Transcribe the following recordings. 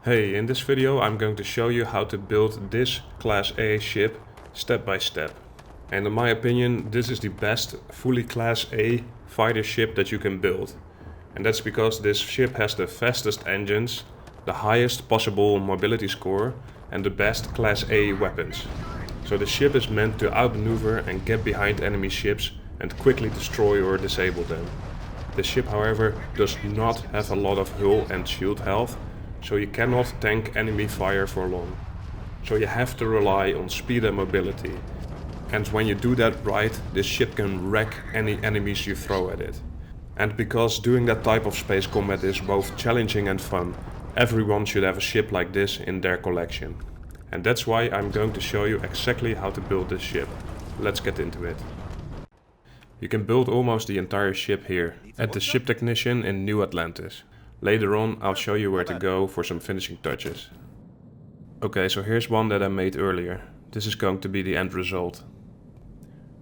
Hey, in this video I'm going to show you how to build this Class A ship step by step. And in my opinion, this is the best fully Class A fighter ship that you can build. And that's because this ship has the fastest engines, the highest possible mobility score, and the best Class A weapons. So the ship is meant to outmaneuver and get behind enemy ships and quickly destroy or disable them. The ship, however, does not have a lot of hull and shield health, so you cannot tank enemy fire for long. So you have to rely on speed and mobility. And when you do that right, this ship can wreck any enemies you throw at it. And because doing that type of space combat is both challenging and fun, everyone should have a ship like this in their collection. And that's why I'm going to show you exactly how to build this ship. Let's get into it. You can build almost the entire ship here, at the ship technician in New Atlantis. Later on I'll show you where to go for some finishing touches. Okay, so here's one that I made earlier. This is going to be the end result.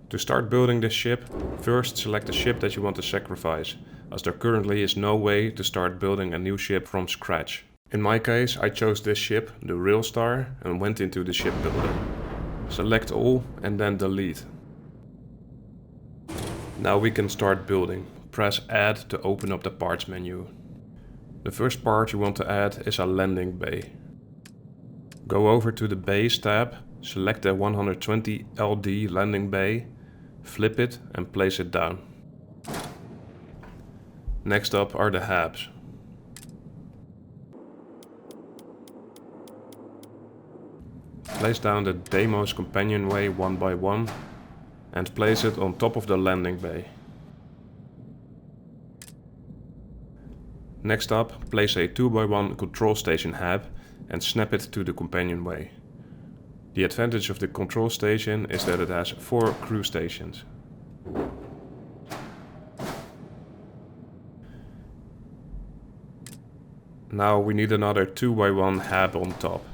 To start building this ship, first select the ship that you want to sacrifice, as there currently is no way to start building a new ship from scratch. In my case, I chose this ship, the Railstar, and went into the ship builder. Select all and then delete. Now we can start building. Press add to open up the parts menu. The first part you want to add is a landing bay. Go over to the Bays tab, select the 120 LD landing bay, flip it and place it down. Next up are the habs. Place down the Deimos companionway one by one and place it on top of the landing bay. Next up, place a 2x1 control station hab and snap it to the companionway. The advantage of the control station is that it has 4 crew stations. Now we need another 2x1 hab on top.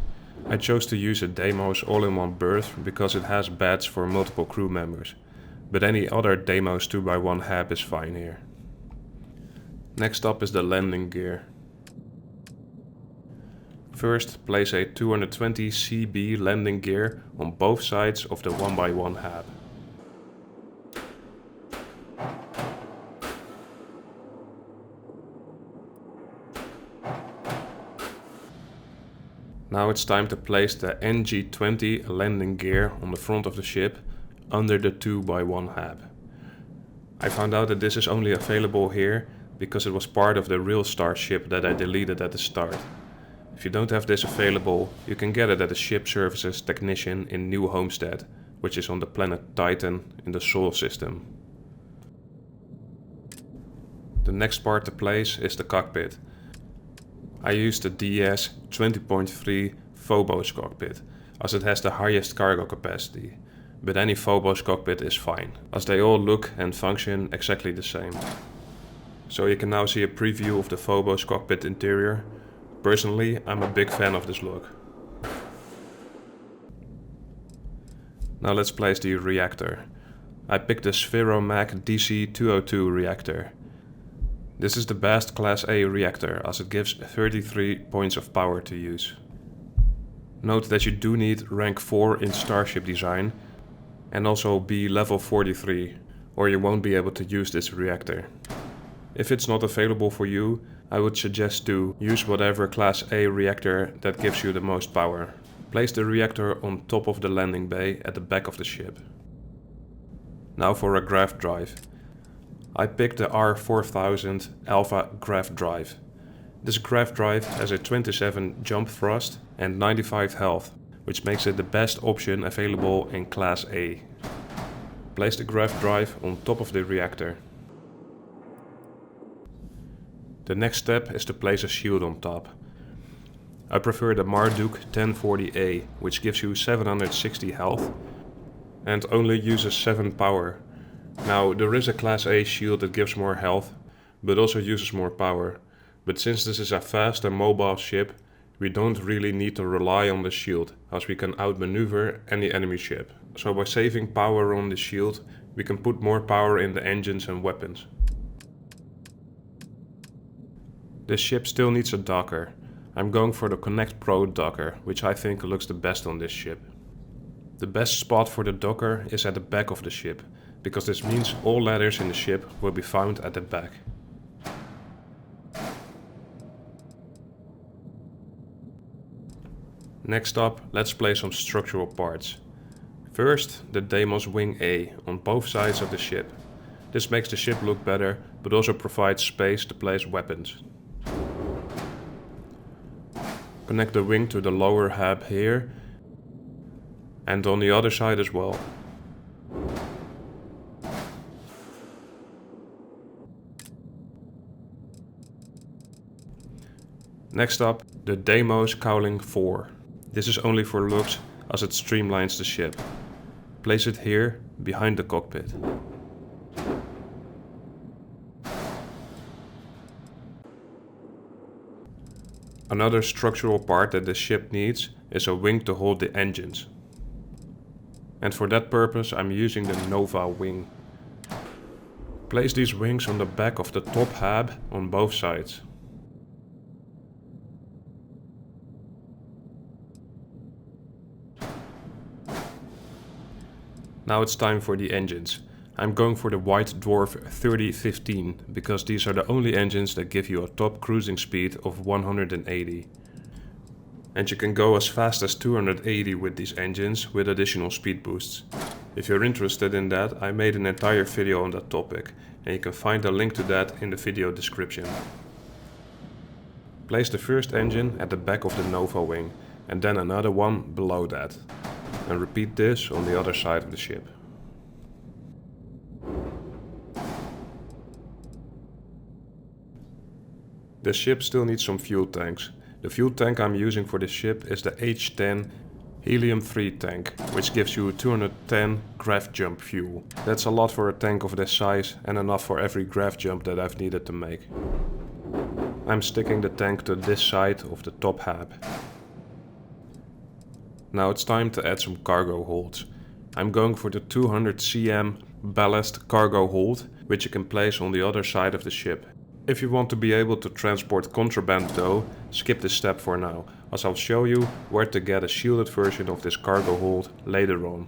I chose to use a Deimos all-in-one berth because it has beds for multiple crew members, but any other Deimos 2x1 hab is fine here. Next up is the landing gear. First, place a 220 CB landing gear on both sides of the 1x1 hab. Now it's time to place the NG20 landing gear on the front of the ship under the 2x1 hab. I found out that this is only available here because it was part of the Railstar ship that I deleted at the start. If you don't have this available, you can get it at the Ship Services Technician in New Homestead, which is on the planet Titan in the Sol system. The next part to place is the cockpit. I used the DS 20.3 Phobos cockpit, as it has the highest cargo capacity, but any Phobos cockpit is fine, as they all look and function exactly the same. So you can now see a preview of the Phobos cockpit interior. Personally, I'm a big fan of this look. Now let's place the reactor. I picked the Spheromag DC-202 reactor. This is the best Class A reactor, as it gives 33 points of power to use. Note that you do need rank 4 in Starship design and also be level 43, or you won't be able to use this reactor. If it's not available for you, I would suggest to use whatever Class A reactor that gives you the most power. Place the reactor on top of the landing bay at the back of the ship. Now for a grav drive. I picked the R4000 Alpha grav drive. This grav drive has a 27 jump thrust and 95 health, which makes it the best option available in Class A. Place the grav drive on top of the reactor. The next step is to place a shield on top. I prefer the Marduk 1040A, which gives you 760 health and only uses 7 power. Now there is a Class A shield that gives more health, but also uses more power. But since this is a fast and mobile ship, we don't really need to rely on the shield, as we can outmaneuver any enemy ship. So by saving power on the shield, we can put more power in the engines and weapons. This ship still needs a docker. I'm going for the Connect Pro docker, which I think looks the best on this ship. The best spot for the docker is at the back of the ship, because this means all ladders in the ship will be found at the back. Next up, let's place some structural parts. First, the Deimos Wing A on both sides of the ship. This makes the ship look better, but also provides space to place weapons. Connect the wing to the lower hab here, and on the other side as well. Next up, the Deimos Cowling 4. This is only for looks, as it streamlines the ship. Place it here, behind the cockpit. Another structural part that the ship needs is a wing to hold the engines. And for that purpose I'm using the Nova wing. Place these wings on the back of the top hab on both sides. Now it's time for the engines. I'm going for the White Dwarf 3015 because these are the only engines that give you a top cruising speed of 180. And you can go as fast as 280 with these engines with additional speed boosts. If you're interested in that, I made an entire video on that topic, and you can find a link to that in the video description. Place the first engine at the back of the Nova wing, and then another one below that. And repeat this on the other side of the ship. The ship still needs some fuel tanks. The fuel tank I'm using for this ship is the H10 Helium-3 tank, which gives you 210 grav jump fuel. That's a lot for a tank of this size and enough for every grav jump that I've needed to make. I'm sticking the tank to this side of the top hab. Now it's time to add some cargo holds. I'm going for the 200 cm ballast cargo hold, which you can place on the other side of the ship. If you want to be able to transport contraband though, skip this step for now, as I'll show you where to get a shielded version of this cargo hold later on.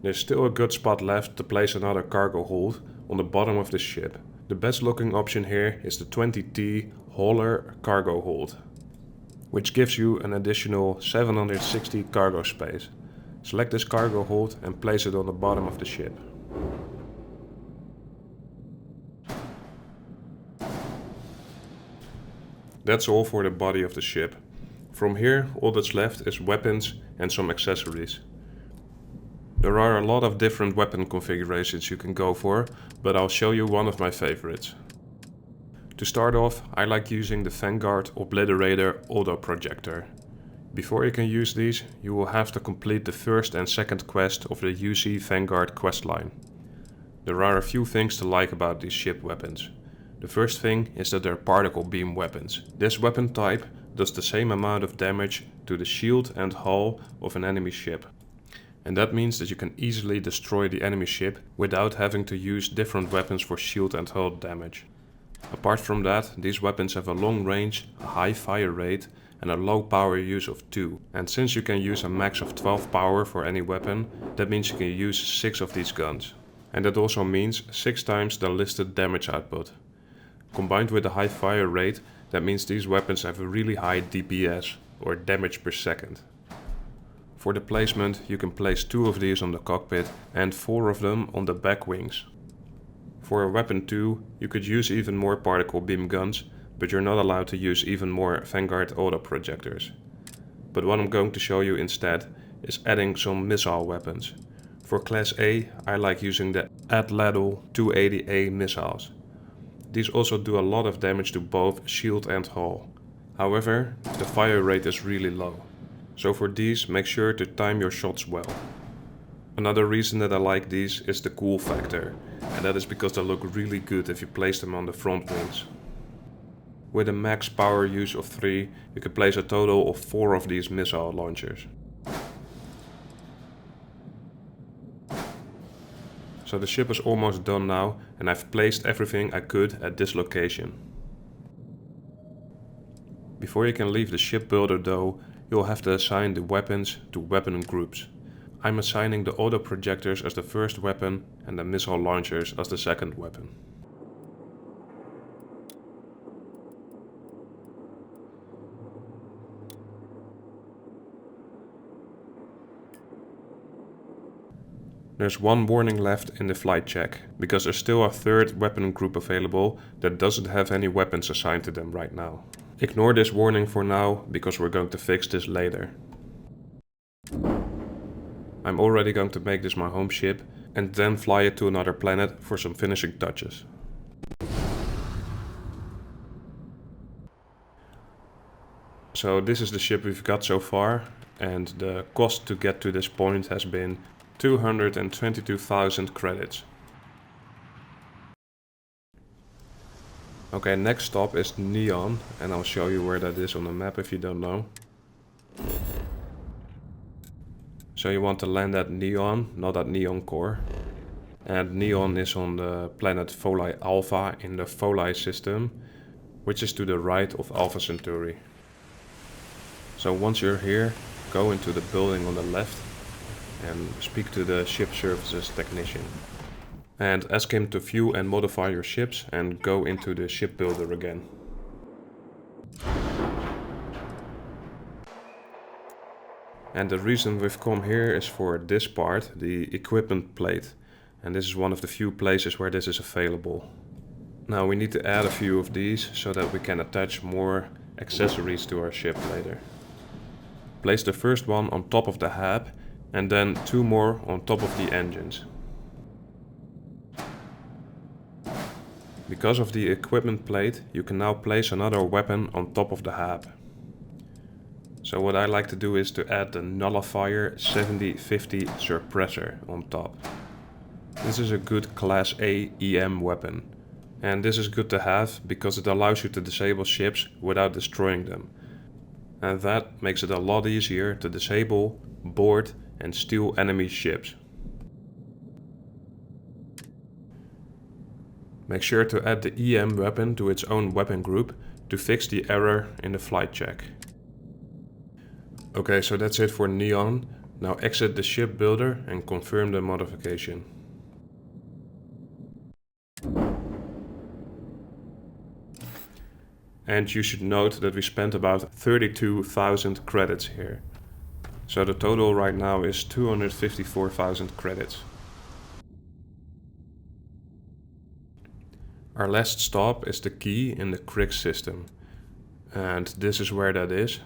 There's still a good spot left to place another cargo hold on the bottom of the ship. The best looking option here is the 20T Hauler cargo hold, which gives you an additional 760 cargo space. Select this cargo hold and place it on the bottom of the ship. That's all for the body of the ship. From here, all that's left is weapons and some accessories. There are a lot of different weapon configurations you can go for, but I'll show you one of my favorites. To start off, I like using the Vanguard Obliterator Auto Projector. Before you can use these, you will have to complete the first and second quest of the UC Vanguard questline. There are a few things to like about these ship weapons. The first thing is that they're particle beam weapons. This weapon type does the same amount of damage to the shield and hull of an enemy ship. And that means that you can easily destroy the enemy ship without having to use different weapons for shield and hull damage. Apart from that, these weapons have a long range, a high fire rate and a low power use of 2. And since you can use a max of 12 power for any weapon, that means you can use 6 of these guns. And that also means 6 times the listed damage output. Combined with a high fire rate, that means these weapons have a really high DPS, or damage per second. For the placement, you can place 2 of these on the cockpit and 4 of them on the back wings. For a weapon 2, you could use even more particle beam guns, but you're not allowed to use even more Vanguard auto projectors. But what I'm going to show you instead is adding some missile weapons. For Class A, I like using the Atlantis 280A missiles. These also do a lot of damage to both shield and hull. However, the fire rate is really low. So for these, make sure to time your shots well. Another reason that I like these is the cool factor, and that is because they look really good if you place them on the front wings. With a max power use of 3, you can place a total of 4 of these missile launchers. So So the ship is almost done now, and I've placed everything I could at this location. Before you can leave the shipbuilder though, you'll have to assign the weapons to weapon groups. I'm assigning the auto projectors as the first weapon and the missile launchers as the second weapon. There's one warning left in the flight check, because there's still a third weapon group available that doesn't have any weapons assigned to them right now. Ignore this warning for now, because we're going to fix this later. I'm already going to make this my home ship and then fly it to another planet for some finishing touches. So this is the ship we've got so far, and the cost to get to this point has been 222,000 credits. Okay, next stop is Neon, and I'll show you where that is on the map if you don't know. So you want to land at Neon, not at Neon Core. And Neon is on the planet Foli Alpha in the Foli system, which is to the right of Alpha Centauri. So once you're here, go into the building on the left and speak to the ship services technician. And ask him to view and modify your ships and go into the shipbuilder again. And the reason we've come here is for this part, the equipment plate. And this is one of the few places where this is available. Now we need to add a few of these so that we can attach more accessories to our ship later. Place the first one on top of the hab and then two more on top of the engines. Because of the equipment plate, you can now place another weapon on top of the hab. So what I like to do is to add the nullifier 7050 suppressor on top. This is a good Class A EM weapon. And this is good to have because it allows you to disable ships without destroying them. And that makes it a lot easier to disable, board and steal enemy ships. Make sure to add the EM weapon to its own weapon group to fix the error in the flight check. Okay, so that's it for Neon. Now exit the shipbuilder and confirm the modification. And you should note that we spent about 32,000 credits here. So the total right now is 254,000 credits. Our last stop is the key in the Crick system. And this is where that is.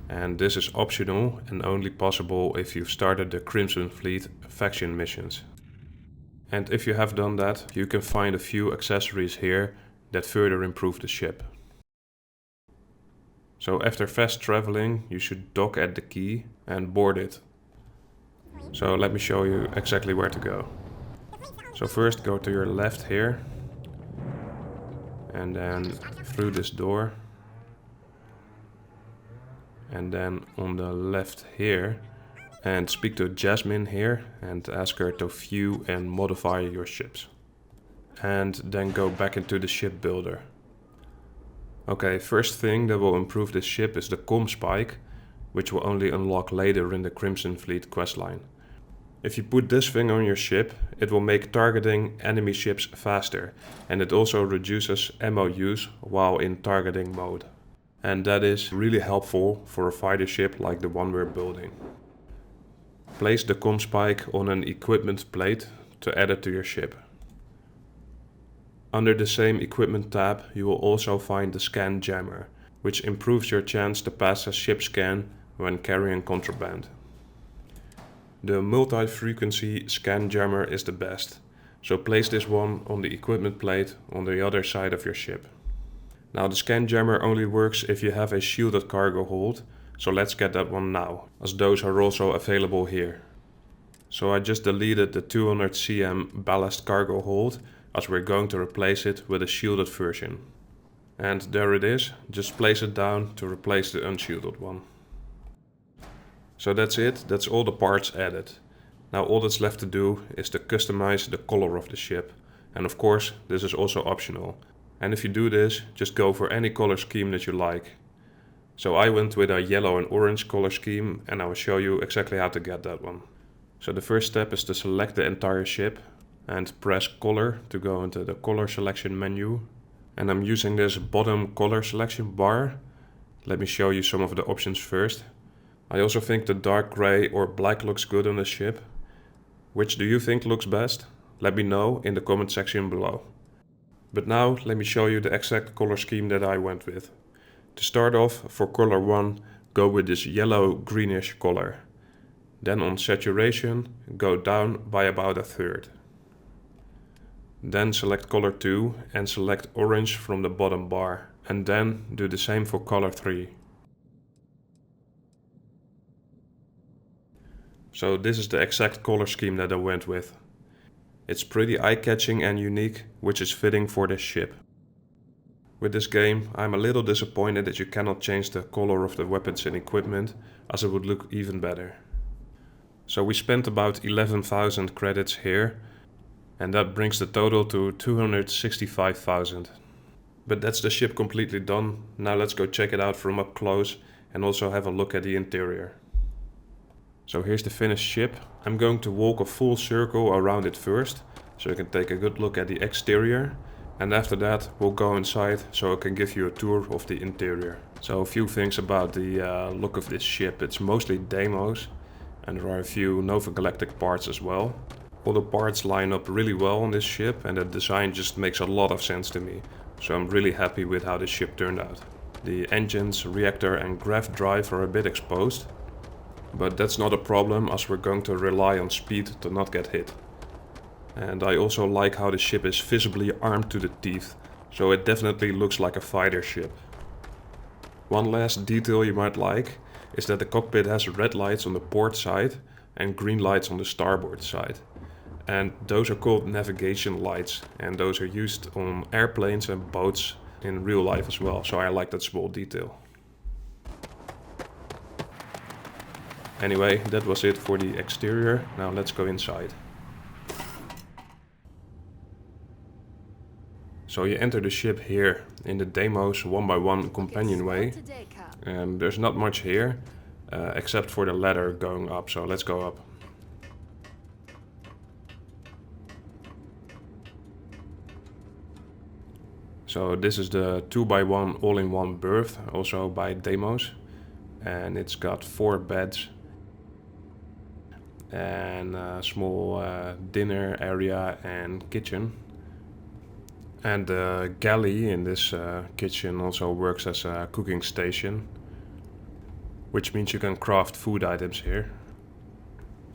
And this is optional and only possible if you've started the Crimson Fleet faction missions. And if you have done that, you can find a few accessories here that further improve the ship. So after fast traveling, you should dock at the key and board it. So let me show you exactly where to go. So first go to your left here. And then through this door. And then on the left here. And speak to Jasmine here and ask her to view and modify your ships. And then go back into the shipbuilder. Okay, first thing that will improve this ship is the comm spike, which will only unlock later in the Crimson Fleet questline. If you put this thing on your ship, it will make targeting enemy ships faster, and it also reduces ammo use while in targeting mode. And that is really helpful for a fighter ship like the one we're building. Place the comm spike on an equipment plate to add it to your ship. Under the same equipment tab, you will also find the scan jammer, which improves your chance to pass a ship scan when carrying contraband. The multi-frequency scan jammer is the best, so place this one on the equipment plate on the other side of your ship. Now the scan jammer only works if you have a shielded cargo hold, so let's get that one now, as those are also available here. So I just deleted the 200 cm ballast cargo hold, as we're going to replace it with a shielded version. And there it is, just place it down to replace the unshielded one. So that's it, that's all the parts added. Now all that's left to do is to customize the color of the ship. And of course, this is also optional. And if you do this, just go for any color scheme that you like. So I went with a yellow and orange color scheme, and I will show you exactly how to get that one. So the first step is to select the entire ship and press color to go into the color selection menu. And I'm using this bottom color selection bar. Let me show you some of the options first. I also think the dark gray or black looks good on the ship. Which do you think looks best? Let me know in the comment section below. But now let me show you the exact color scheme that I went with. To start off, for color 1, go with this yellow greenish color. Then on saturation, go down by about a third. Then select color 2 and select orange from the bottom bar. And then do the same for color 3. So this is the exact color scheme that I went with. It's pretty eye-catching and unique, which is fitting for this ship. With this game, I'm a little disappointed that you cannot change the color of the weapons and equipment, as it would look even better. So we spent about 11,000 credits here, and that brings the total to 265,000. But that's the ship completely done. Now let's go check it out from up close and also have a look at the interior. So here's the finished ship. I'm going to walk a full circle around it first, so you can take a good look at the exterior. And after that we'll go inside so I can give you a tour of the interior. So a few things about the look of this ship. It's mostly demos, and there are a few Nova Galactic parts as well. All the parts line up really well on this ship, and the design just makes a lot of sense to me. So I'm really happy with how this ship turned out. The engines, reactor and grav drive are a bit exposed. But that's not a problem, as we're going to rely on speed to not get hit. And I also like how the ship is visibly armed to the teeth, so it definitely looks like a fighter ship. One last detail you might like is that the cockpit has red lights on the port side and green lights on the starboard side. And those are called navigation lights, and those are used on airplanes and boats in real life as well, so I like that small detail. Anyway, that was it for the exterior. Now let's go inside. So you enter the ship here in the demos 1x1 companionway. And there's not much here, except for the ladder going up, so let's go up. So this is the 2x1 all-in-one berth, also by Demos. And it's got 4 beds and a small dinner area and kitchen. And the galley in this kitchen also works as a cooking station, which means you can craft food items here.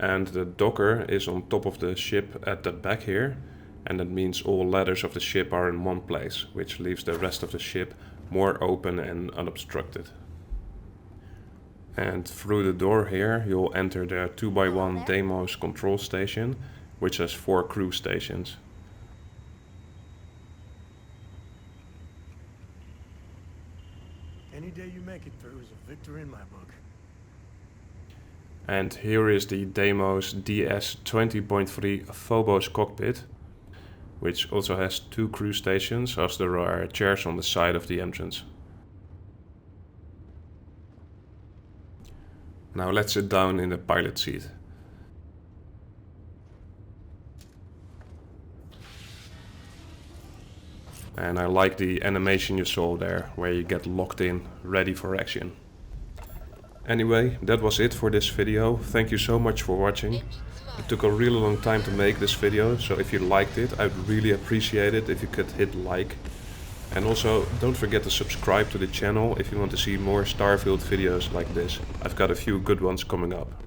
And the docker is on top of the ship at the back here, and that means all ladders of the ship are in one place, which leaves the rest of the ship more open and unobstructed. And through the door here you'll enter the 2x1 Demos control station, which has 4 crew stations. Any day you make it through is a victory in my book. And here is the Demos DS 20.3 Phobos cockpit, which also has 2 crew stations, as there are chairs on the side of the entrance. Now let's sit down in the pilot seat. And I like the animation you saw there, where you get locked in, ready for action. Anyway, that was it for this video. Thank you so much for watching. It took a really long time to make this video, so if you liked it, I'd really appreciate it if you could hit like. And also, don't forget to subscribe to the channel if you want to see more Starfield videos like this. I've got a few good ones coming up.